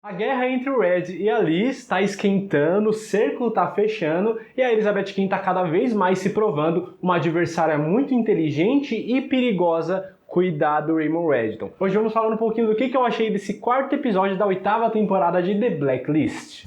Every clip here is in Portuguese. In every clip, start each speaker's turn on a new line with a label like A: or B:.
A: A guerra entre o Red e a Liz está esquentando, o cerco está fechando e a Elizabeth Kane está cada vez mais se provando uma adversária muito inteligente e perigosa. Cuidado, Raymond Reddington. Hoje vamos falar um pouquinho do que eu achei desse quarto episódio da 8ª temporada de The Blacklist.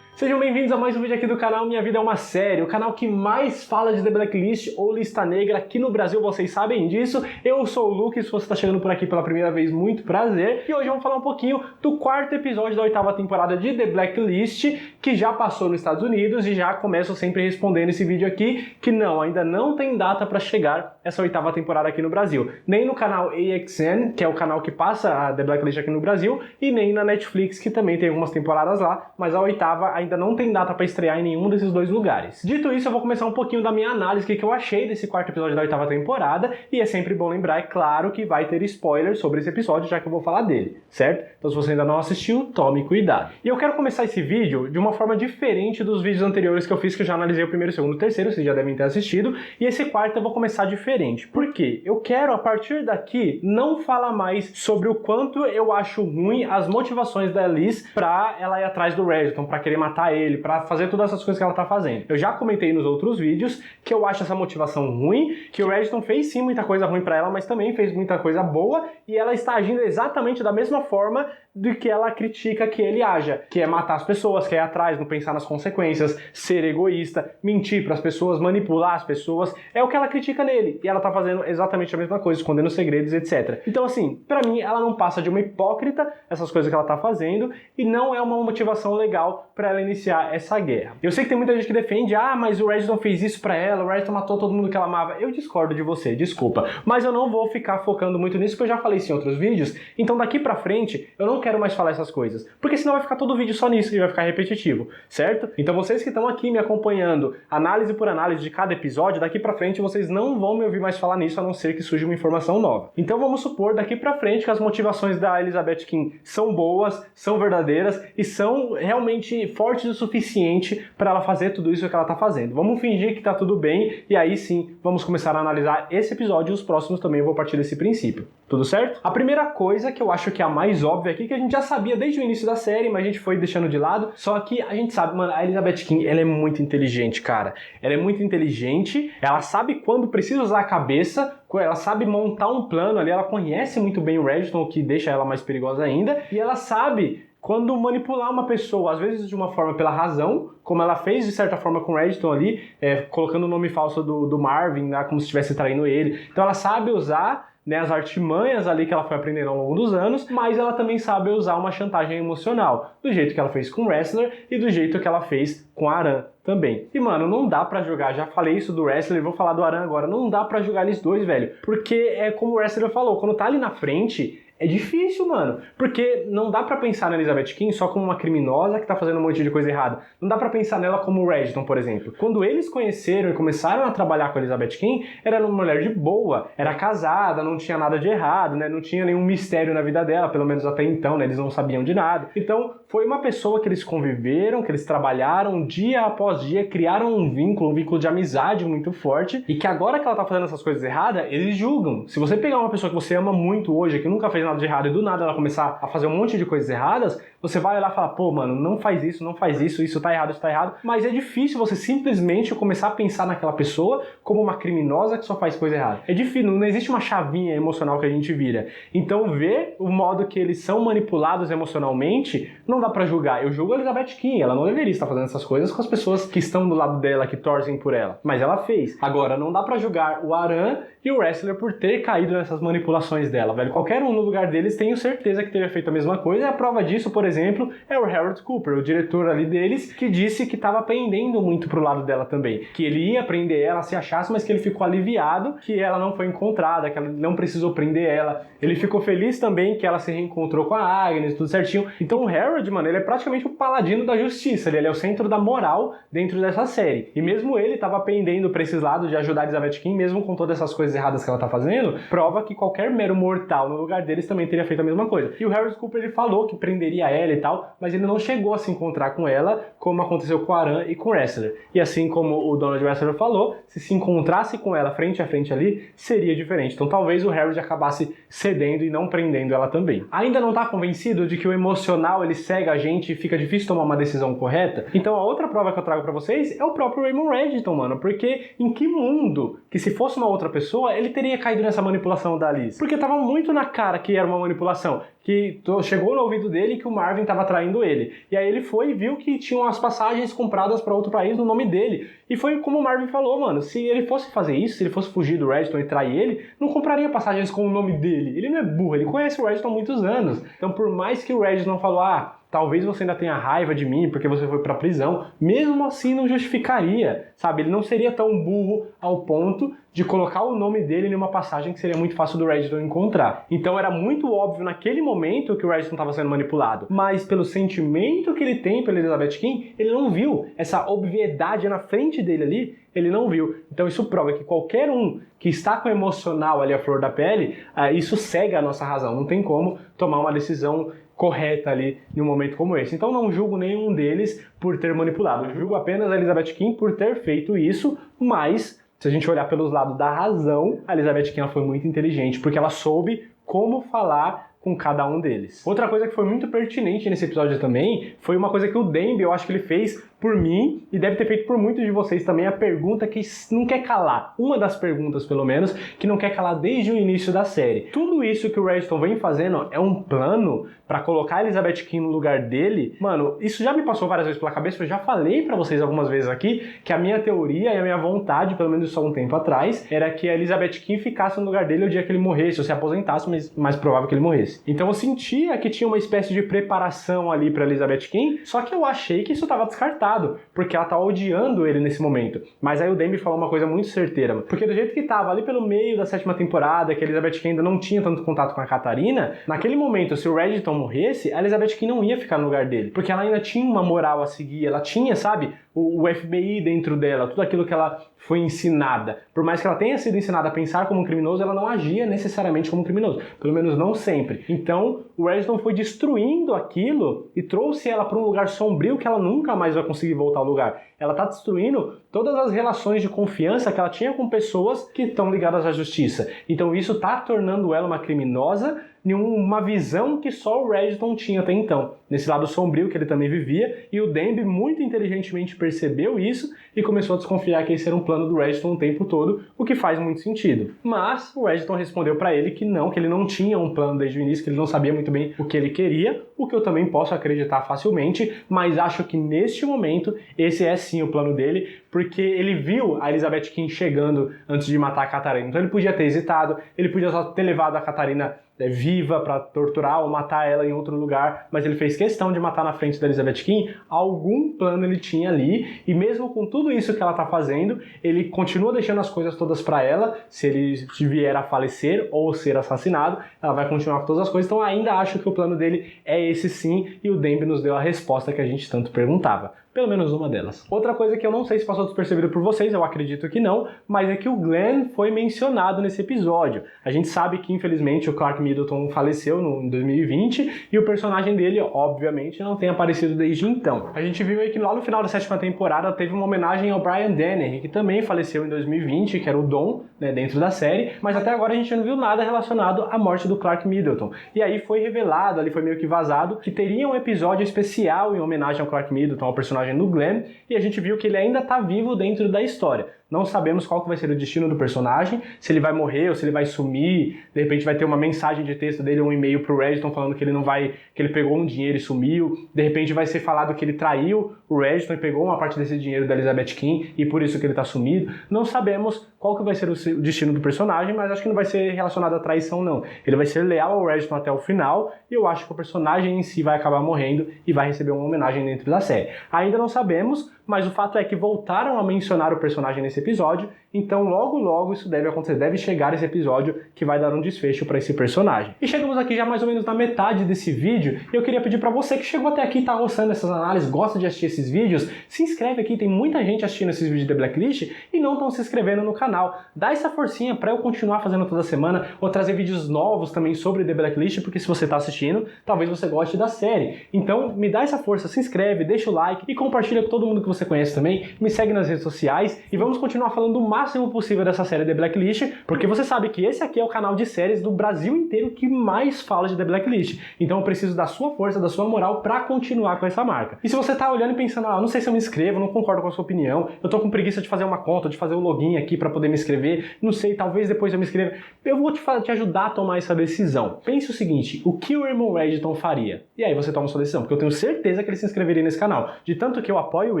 A: Sejam bem-vindos a mais um vídeo aqui do canal Minha Vida é uma Série, o canal que mais fala de The Blacklist ou Lista Negra aqui no Brasil, vocês sabem disso. Eu sou o Luke, se você está chegando por aqui pela primeira vez, muito prazer. E hoje vamos falar um pouquinho do quarto episódio da 8ª temporada de The Blacklist, que já passou nos Estados Unidos e já começo sempre respondendo esse vídeo aqui, que ainda não tem data para chegar essa 8ª temporada aqui no Brasil. Nem no canal AXN, que é o canal que passa a The Blacklist aqui no Brasil, e nem na Netflix, que também tem algumas temporadas lá, mas a 8ª ainda não tem data para estrear em nenhum desses dois lugares. Dito isso, eu vou começar um pouquinho da minha análise, o que eu achei desse quarto episódio da 8ª temporada, e é sempre bom lembrar, é claro, que vai ter spoilers sobre esse episódio, já que eu vou falar dele, certo? Então se você ainda não assistiu, tome cuidado. E eu quero começar esse vídeo de uma forma diferente dos vídeos anteriores que eu fiz, que eu já analisei o primeiro, o segundo e o terceiro, vocês já devem ter assistido, e esse quarto eu vou começar diferente. Por quê? Eu quero, a partir daqui, não falar mais sobre o quanto eu acho ruim as motivações da Liz pra ela ir atrás do Reddington, pra querer matar ele, pra fazer todas essas coisas que ela tá fazendo. Eu já comentei nos outros vídeos que eu acho essa motivação ruim, que o Reddington fez sim muita coisa ruim pra ela, mas também fez muita coisa boa, e ela está agindo exatamente da mesma forma do que ela critica que ele haja, que é matar as pessoas, que é ir atrás, não pensar nas consequências, ser egoísta, mentir pras pessoas, manipular as pessoas, é o que ela critica nele, e ela tá fazendo exatamente a mesma coisa, escondendo segredos, etc. Então assim, pra mim, ela não passa de uma hipócrita, essas coisas que ela tá fazendo, e não é uma motivação legal pra ela iniciar essa guerra. Eu sei que tem muita gente que defende, mas o Reddington fez isso pra ela, o Reddington matou todo mundo que ela amava. Eu discordo de você, desculpa, mas eu não vou ficar focando muito nisso, porque eu já falei isso em outros vídeos, então daqui pra frente, eu não quero mais falar essas coisas, porque senão vai ficar todo o vídeo só nisso e vai ficar repetitivo, certo? Então vocês que estão aqui me acompanhando, análise por análise de cada episódio, daqui pra frente vocês não vão me ouvir mais falar nisso, a não ser que surja uma informação nova. Então vamos supor daqui pra frente que as motivações da Elizabeth Kane são boas, são verdadeiras e são realmente fortes o suficiente para ela fazer tudo isso que ela tá fazendo. Vamos fingir que tá tudo bem e aí sim vamos começar a analisar esse episódio e os próximos também eu vou partir desse princípio. Tudo certo? A primeira coisa que eu acho que é a mais óbvia aqui, que a gente já sabia desde o início da série, mas a gente foi deixando de lado, só que a gente sabe, mano, a Elizabeth Kane, ela é muito inteligente, cara. Ela é muito inteligente, ela sabe quando precisa usar a cabeça, ela sabe montar um plano ali, ela conhece muito bem o Reddington, o que deixa ela mais perigosa ainda, e ela sabe quando manipular uma pessoa, às vezes de uma forma pela razão, como ela fez de certa forma com o Reddington ali, colocando o nome falso do Marvin, né, como se estivesse traindo ele. Então ela sabe usar as artimanhas ali que ela foi aprendendo ao longo dos anos, mas ela também sabe usar uma chantagem emocional, do jeito que ela fez com o Wrestler e do jeito que ela fez com a Aran também. E mano, não dá pra jogar, já falei isso do Wrestler, vou falar do Aran agora, não dá pra jogar eles dois, velho, porque é como o Wrestler falou, quando tá ali na frente, é difícil, mano, porque não dá pra pensar na Elizabeth Kane só como uma criminosa que tá fazendo um monte de coisa errada. Não dá pra pensar nela como o Reddington, por exemplo. Quando eles conheceram e começaram a trabalhar com a Elizabeth Kane, era uma mulher de boa, era casada, não tinha nada de errado, né? Não tinha nenhum mistério na vida dela, pelo menos até então, né? Eles não sabiam de nada. Então, foi uma pessoa que eles conviveram, que eles trabalharam dia após dia, criaram um vínculo de amizade muito forte, e que agora que ela tá fazendo essas coisas erradas, eles julgam. Se você pegar uma pessoa que você ama muito hoje, que nunca fez nada de errado, e do nada ela começar a fazer um monte de coisas erradas, você vai olhar e falar, pô, mano, não faz isso, isso tá errado, mas é difícil você simplesmente começar a pensar naquela pessoa como uma criminosa que só faz coisa errada. É difícil, não existe uma chavinha emocional que a gente vira. Então ver o modo que eles são manipulados emocionalmente, não dá pra julgar. Eu julgo a Elizabeth Kane, ela não deveria estar fazendo essas coisas com as pessoas que estão do lado dela, que torcem por ela, mas ela fez. Agora, não dá pra julgar o Aran e o Wrestler por ter caído nessas manipulações dela, velho. Qualquer um no lugar deles, tenho certeza que teria feito a mesma coisa, e a prova disso, por exemplo, é o Harold Cooper, o diretor ali deles, que disse que estava pendendo muito pro lado dela também, que ele ia prender ela se achasse, mas que ele ficou aliviado que ela não foi encontrada, que ela não precisou prender ela. Ele ficou feliz também que ela se reencontrou com a Agnes, tudo certinho. Então o Harold, mano, ele é praticamente o paladino da justiça, ele é o centro da moral dentro dessa série. E mesmo ele estava pendendo para esses lados de ajudar a Elizabeth Kane, mesmo com todas essas coisas erradas que ela tá fazendo, prova que qualquer mero mortal no lugar deles também teria feito a mesma coisa. E o Harris Cooper, ele falou que prenderia ela e tal, mas ele não chegou a se encontrar com ela, como aconteceu com o Aran e com o Ressler. E assim como o Donald Ressler falou, se encontrasse com ela frente a frente ali, seria diferente. Então talvez o Harry acabasse cedendo e não prendendo ela também. Ainda não tá convencido de que o emocional ele cega a gente e fica difícil tomar uma decisão correta? Então a outra prova que eu trago pra vocês é o próprio Raymond Reddington, mano. Porque em que mundo que se fosse uma outra pessoa, ele teria caído nessa manipulação da Liz? Porque tava muito na cara que era uma manipulação. Que chegou no ouvido dele que o Marvin estava traindo ele. E aí ele foi e viu que tinham as passagens compradas para outro país no nome dele. E foi como o Marvin falou, mano, se ele fosse fazer isso, se ele fosse fugir do Reddington e trair ele, não compraria passagens com o nome dele. Ele não é burro, ele conhece o Reddington há muitos anos. Então por mais que o Reddington falou, talvez você ainda tenha raiva de mim porque você foi pra prisão, mesmo assim não justificaria, sabe? Ele não seria tão burro ao ponto de colocar o nome dele numa passagem que seria muito fácil do Reddington encontrar. Então era muito óbvio naquele momento que o Reddington estava sendo manipulado, mas pelo sentimento que ele tem pela Elizabeth Kane, ele não viu essa obviedade na frente dele ali, ele não viu. Então isso prova que qualquer um que está com o emocional ali à flor da pele, isso cega a nossa razão, não tem como tomar uma decisão correta ali em um momento como esse. Então não julgo nenhum deles por ter manipulado, eu julgo apenas a Elizabeth Kane por ter feito isso, mas se a gente olhar pelos lados da razão, a Elizabeth Kane foi muito inteligente, porque ela soube como falar com cada um deles. Outra coisa que foi muito pertinente nesse episódio também, foi uma coisa que o Demby, eu acho que ele fez por mim, e deve ter feito por muitos de vocês também, a pergunta que não quer calar. Uma das perguntas, pelo menos, que não quer calar desde o início da série. Tudo isso que o Reddington vem fazendo é um plano pra colocar a Elizabeth Kane no lugar dele. Mano, isso já me passou várias vezes pela cabeça, eu já falei pra vocês algumas vezes aqui, que a minha teoria e a minha vontade, pelo menos só um tempo atrás, era que a Elizabeth Kane ficasse no lugar dele o dia que ele morresse, ou se aposentasse, mas mais provável que ele morresse. Então eu sentia que tinha uma espécie de preparação ali pra Elizabeth Kane, só que eu achei que isso tava descartado, porque ela tá odiando ele nesse momento. Mas aí o Demby falou uma coisa muito certeira, porque do jeito que tava ali pelo meio da 7ª temporada, que a Elizabeth Kane ainda não tinha tanto contato com a Catarina, naquele momento, se o Reddington morresse, a Elizabeth Kane não ia ficar no lugar dele, porque ela ainda tinha uma moral a seguir, ela tinha, sabe, o FBI dentro dela, tudo aquilo que ela foi ensinada. Por mais que ela tenha sido ensinada a pensar como um criminoso, ela não agia necessariamente como um criminoso, pelo menos não sempre. Então, o Reddington foi destruindo aquilo e trouxe ela para um lugar sombrio que ela nunca mais vai conseguir voltar ao lugar. Ela tá destruindo todas as relações de confiança que ela tinha com pessoas que estão ligadas à justiça. Então isso tá tornando ela uma criminosa em uma visão que só o Reddington tinha até então. Nesse lado sombrio que ele também vivia, e o Demby muito inteligentemente percebeu isso e começou a desconfiar que esse era um plano do Reddington o tempo todo, o que faz muito sentido. Mas o Reddington respondeu pra ele que ele não tinha um plano desde o início, que ele não sabia muito bem o que ele queria, o que eu também posso acreditar facilmente, mas acho que neste momento esse é sim o plano dele, porque ele viu a Elizabeth Kane chegando antes de matar a Catarina. Então ele podia ter hesitado, ele podia só ter levado a Catarina viva para torturar ou matar ela em outro lugar, mas ele fez questão de matar na frente da Elizabeth Kane. Algum plano ele tinha ali, e mesmo com tudo isso que ela tá fazendo, ele continua deixando as coisas todas para ela. Se ele vier a falecer ou ser assassinado, ela vai continuar com todas as coisas. Então ainda acho que o plano dele é esse sim, e o Demby nos deu a resposta que a gente tanto perguntava. Pelo menos uma delas. Outra coisa que eu não sei se passou despercebido por vocês, eu acredito que não, mas é que o Glenn foi mencionado nesse episódio. A gente sabe que, infelizmente, o Clark Middleton faleceu em 2020 e o personagem dele, obviamente, não tem aparecido desde então. A gente viu aí que lá no final da 7ª temporada teve uma homenagem ao Brian Dennehy, que também faleceu em 2020, que era o Dom, né, dentro da série, mas até agora a gente não viu nada relacionado à morte do Clark Middleton. E aí foi revelado, ali foi meio que vazado, que teria um episódio especial em homenagem ao Clark Middleton, ao personagem do Glenn, e a gente viu que ele ainda está vivo dentro da história. Não sabemos qual que vai ser o destino do personagem, se ele vai morrer ou se ele vai sumir, de repente vai ter uma mensagem de texto dele, um e-mail pro Reddington falando que ele não vai, que ele pegou um dinheiro e sumiu, de repente vai ser falado que ele traiu o Reddington e pegou uma parte desse dinheiro da Elizabeth Kane e por isso que ele tá sumido. Não sabemos qual que vai ser o destino do personagem, mas acho que não vai ser relacionado à traição não. Ele vai ser leal ao Reddington até o final, e eu acho que o personagem em si vai acabar morrendo e vai receber uma homenagem dentro da série. Ainda não sabemos, mas o fato é que voltaram a mencionar o personagem nesse episódio, então logo logo isso deve acontecer, deve chegar esse episódio que vai dar um desfecho para esse personagem. E chegamos aqui já mais ou menos na metade desse vídeo, e eu queria pedir para você que chegou até aqui e tá gostando dessas análises, gosta de assistir esses vídeos, se inscreve aqui, tem muita gente assistindo esses vídeos de The Blacklist e não estão se inscrevendo no canal. Dá essa forcinha para eu continuar fazendo toda semana, ou trazer vídeos novos também sobre The Blacklist, porque se você tá assistindo, talvez você goste da série. Então me dá essa força, se inscreve, deixa o like e compartilha com todo mundo que você conhece também, me segue nas redes sociais e vamos continuar falando o máximo possível dessa série The Blacklist, porque você sabe que esse aqui é o canal de séries do Brasil inteiro que mais fala de The Blacklist. Então eu preciso da sua força, da sua moral para continuar com essa marca. E se você tá olhando e pensando, não sei se eu me inscrevo, não concordo com a sua opinião, eu tô com preguiça de fazer uma conta, de fazer o login aqui para poder me inscrever, não sei, talvez depois eu me inscreva, eu vou te ajudar a tomar essa decisão. Pense o seguinte, o que o irmão Edgerton faria? E aí você toma sua decisão, porque eu tenho certeza que ele se inscreveria nesse canal, de tanto que eu apoio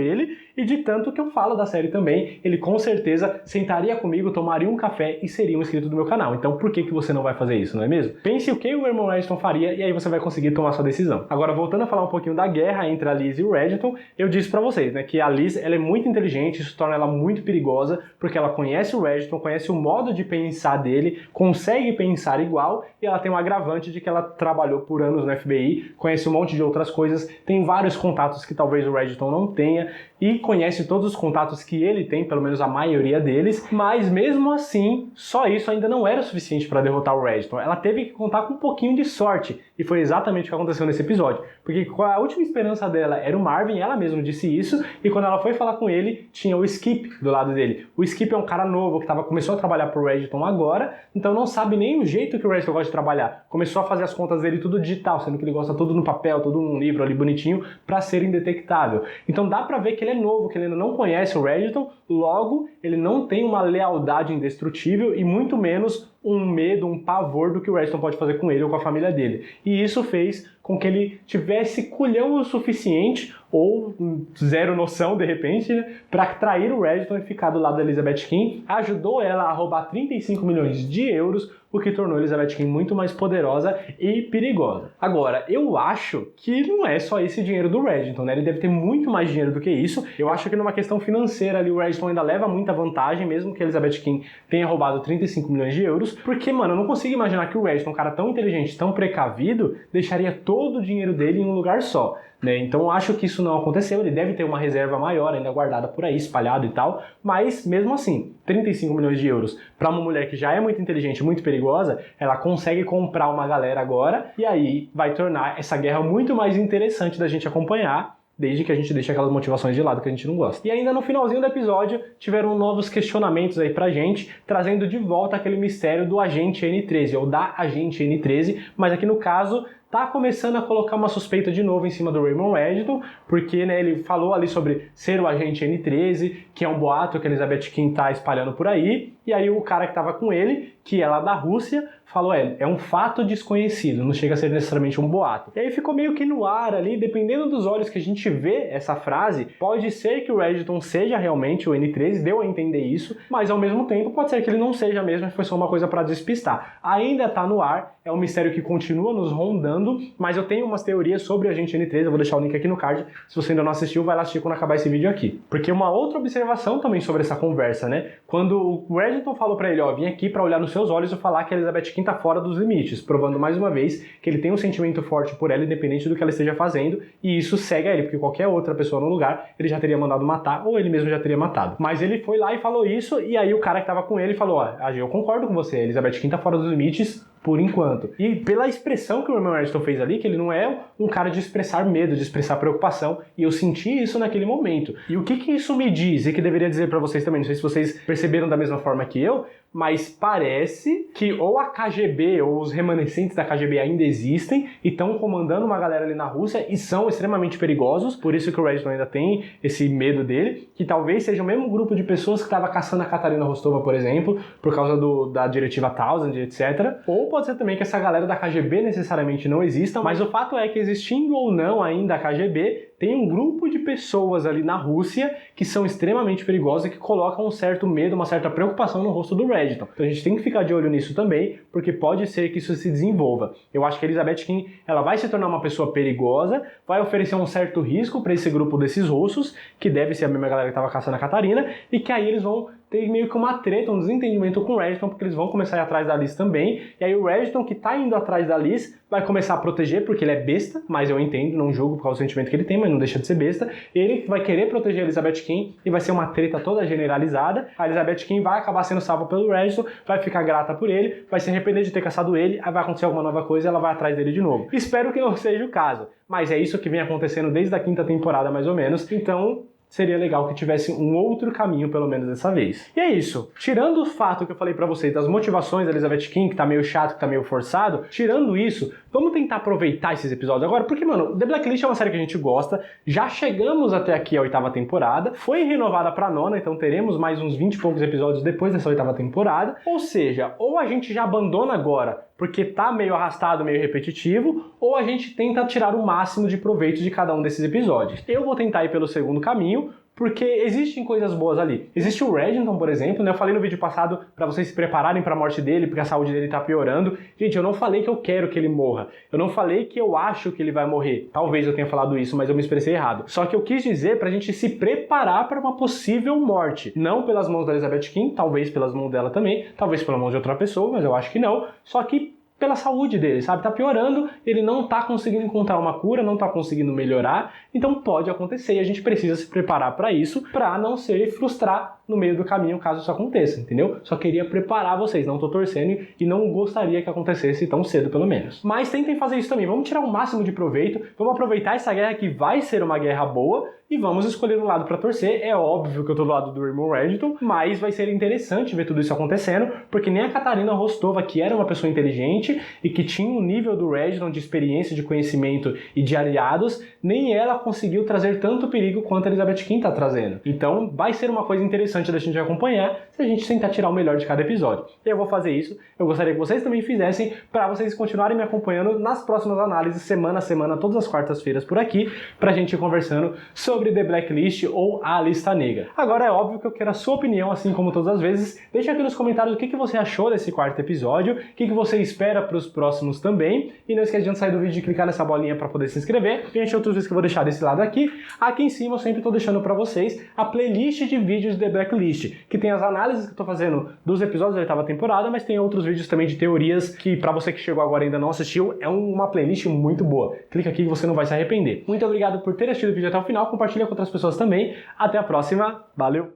A: ele e de tanto que eu falo da série também, ele com certeza sentaria comigo, tomaria um café e seria um inscrito do meu canal. Então por que você não vai fazer isso, não é mesmo? Pense o que o irmão Edgerton faria e aí você vai conseguir tomar sua decisão. Agora, voltando a falar um pouquinho da guerra entre a Liz e o Edgerton, eu disse pra vocês, né, que a Liz, ela é muito inteligente, isso torna ela muito perigosa, porque ela conhece o Edgerton, conhece o modo de pensar dele, consegue pensar igual, e ela tem um agravante de que ela trabalhou por anos no FBI, conhece um monte de outras coisas, tem vários contatos que talvez o Edgerton não tenha, e conhece todos os contatos que ele tem, pelo menos a maioria deles, mas mesmo assim, só isso ainda não era suficiente para derrotar o Edgerton. Ela teve que contar com um pouquinho de sorte, e foi exatamente o que aconteceu nesse episódio, porque a última esperança dela era o Marvin, ela mesma disse isso, e quando ela foi falar com ele, tinha o Skip do lado dele. O Skip é um cara novo que começou a trabalhar pro Edgerton agora, então não sabe nem o jeito que o Edgerton gosta de trabalhar. Começou a fazer as contas dele tudo digital, sendo que ele gosta tudo no papel, tudo num livro ali bonitinho, para ser indetectável. Então dá pra ver que ele é novo, que ele ainda não conhece o Edgerton, logo ele não tem uma lealdade indestrutível e muito menos um medo, um pavor do que o Edgerton pode fazer com ele ou com a família dele. E isso fez com que ele tivesse culhão o suficiente, ou zero noção de repente, né, para trair o Edgerton e ficar do lado da Elizabeth King. Ajudou ela a roubar 35 milhões de euros, o que tornou a Elizabeth King muito mais poderosa e perigosa. Agora, eu acho que não é só esse dinheiro do Edgerton, né? Ele deve ter muito mais dinheiro do que isso. Eu acho que numa questão financeira ali o Edgerton ainda leva muita vantagem, mesmo que a Elizabeth King tenha roubado 35 milhões de euros, porque, mano, eu não consigo imaginar que o Edgerton, um cara tão inteligente, tão precavido, deixaria todo o dinheiro dele em um lugar só, né? Então eu acho que isso não aconteceu, ele deve ter uma reserva maior ainda guardada por aí, espalhado e tal, mas mesmo assim, 35 milhões de euros para uma mulher que já é muito inteligente, muito perigosa, ela consegue comprar uma galera agora, e aí vai tornar essa guerra muito mais interessante da gente acompanhar, desde que a gente deixe aquelas motivações de lado que a gente não gosta. E ainda no finalzinho do episódio, tiveram novos questionamentos aí pra gente, trazendo de volta aquele mistério do agente N13, ou da agente N13, mas aqui no caso tá começando a colocar uma suspeita de novo em cima do Raymond Edgerton, porque, né, ele falou ali sobre ser o agente N13, que é um boato que a Elizabeth King tá espalhando por aí, e aí o cara que tava com ele, que é lá da Rússia, falou, é um fato desconhecido, não chega a ser necessariamente um boato. E aí ficou meio que no ar ali, dependendo dos olhos que a gente vê essa frase, pode ser que o Edgerton seja realmente o N13, deu a entender isso, mas ao mesmo tempo pode ser que ele não seja mesmo, foi só uma coisa para despistar. Ainda tá no ar, é um mistério que continua nos rondando, mas eu tenho umas teorias sobre a agente N13, eu vou deixar o link aqui no card, se você ainda não assistiu, vai lá assistir quando acabar esse vídeo aqui. Porque uma outra observação também sobre essa conversa, né, quando o Edgerton falou pra ele, vim aqui pra olhar nos seus olhos e falar que a Elizabeth King tá fora dos limites, provando mais uma vez que ele tem um sentimento forte por ela, independente do que ela esteja fazendo, e isso segue a ele, porque qualquer outra pessoa no lugar, ele já teria mandado matar, ou ele mesmo já teria matado. Mas ele foi lá e falou isso, e aí o cara que tava com ele falou, eu concordo com você, a Elizabeth King tá fora dos limites, por enquanto. E pela expressão que o irmão Edgerton fez ali, que ele não é um cara de expressar medo, de expressar preocupação, e eu senti isso naquele momento. E o que isso me diz, e que deveria dizer pra vocês também, não sei se vocês perceberam da mesma forma que eu, mas parece que ou a KGB ou os remanescentes da KGB ainda existem e estão comandando uma galera ali na Rússia e são extremamente perigosos, por isso que o Edgerton ainda tem esse medo dele, que talvez seja o mesmo grupo de pessoas que estava caçando a Katarina Rostova, por exemplo, por causa da diretiva 1000, etc. Ou pode ser também que essa galera da KGB necessariamente não exista, mas o fato é que existindo ou não ainda a KGB, tem um grupo de pessoas ali na Rússia que são extremamente perigosas e que colocam um certo medo, uma certa preocupação no rosto do Edgerton. Então a gente tem que ficar de olho nisso também, porque pode ser que isso se desenvolva. Eu acho que a Elizabeth King, ela vai se tornar uma pessoa perigosa, vai oferecer um certo risco para esse grupo desses russos, que deve ser a mesma galera que estava caçando a Katarina, e que aí eles vão tem meio que uma treta, um desentendimento com o Regiton, porque eles vão começar a ir atrás da Liz também, e aí o Regiton, que tá indo atrás da Liz, vai começar a proteger, porque ele é besta, mas eu entendo, não julgo por causa do sentimento que ele tem, mas não deixa de ser besta. Ele vai querer proteger a Elizabeth Kim, e vai ser uma treta toda generalizada. A Elizabeth Kim vai acabar sendo salva pelo Regiton, vai ficar grata por ele, vai se arrepender de ter caçado ele, aí vai acontecer alguma nova coisa e ela vai atrás dele de novo. Espero que não seja o caso, mas é isso que vem acontecendo desde a 5ª temporada, mais ou menos, então seria legal que tivesse um outro caminho, pelo menos dessa vez. E é isso. Tirando o fato que eu falei pra vocês das motivações da Elizabeth Kim, que tá meio chato, que tá meio forçado, tirando isso, vamos tentar aproveitar esses episódios agora, porque, mano, The Blacklist é uma série que a gente gosta, já chegamos até aqui a 8ª temporada, foi renovada pra 9ª, então teremos mais uns 20 e poucos episódios depois dessa 8ª temporada, ou seja, ou a gente já abandona agora, porque tá meio arrastado, meio repetitivo, ou a gente tenta tirar o máximo de proveito de cada um desses episódios. Eu vou tentar ir pelo segundo caminho, porque existem coisas boas ali. Existe o Regiton, por exemplo, né? Eu falei no vídeo passado pra vocês se prepararem pra morte dele, porque a saúde dele tá piorando. Gente, eu não falei que eu quero que ele morra. Eu não falei que eu acho que ele vai morrer. Talvez eu tenha falado isso, mas eu me expressei errado. Só que eu quis dizer pra gente se preparar pra uma possível morte. Não pelas mãos da Elizabeth Kim, talvez pelas mãos dela também, talvez pelas mãos de outra pessoa, mas eu acho que não. Só que pela saúde dele, sabe? Tá piorando, ele não tá conseguindo encontrar uma cura, não tá conseguindo melhorar, então pode acontecer e a gente precisa se preparar para isso, para não se frustrar no meio do caminho caso isso aconteça, entendeu? Só queria preparar vocês, não tô torcendo e não gostaria que acontecesse tão cedo, pelo menos. Mas tentem fazer isso também, vamos tirar o máximo de proveito, vamos aproveitar essa guerra que vai ser uma guerra boa e vamos escolher um lado para torcer. É óbvio que eu tô do lado do irmão Regiton, mas vai ser interessante ver tudo isso acontecendo, porque nem a Katarina Rostova, que era uma pessoa inteligente e que tinha um nível do Regiton de experiência, de conhecimento e de aliados, nem ela conseguiu trazer tanto perigo quanto a Elizabeth Kim tá trazendo. Então vai ser uma coisa interessante da gente acompanhar se a gente tentar tirar o melhor de cada episódio. Eu vou fazer isso, eu gostaria que vocês também fizessem, para vocês continuarem me acompanhando nas próximas análises, semana a semana, todas as quartas-feiras por aqui, pra gente ir conversando sobre The Blacklist ou A Lista Negra. Agora é óbvio que eu quero a sua opinião, assim como todas as vezes. Deixa aqui nos comentários o que você achou desse 4º episódio, o que você espera para os próximos também, e não esquece de sair do vídeo de clicar nessa bolinha para poder se inscrever. Tem outros vídeos que eu vou deixar desse lado aqui. Aqui em cima eu sempre estou deixando para vocês a playlist de vídeos de The Blacklist, que tem as análises que eu estou fazendo dos episódios da 8ª temporada, mas tem outros vídeos também de teorias que, para você que chegou agora e ainda não assistiu, é uma playlist muito boa. Clica aqui que você não vai se arrepender. Muito obrigado por ter assistido o vídeo até o final, compartilha com outras pessoas também. Até a próxima, valeu!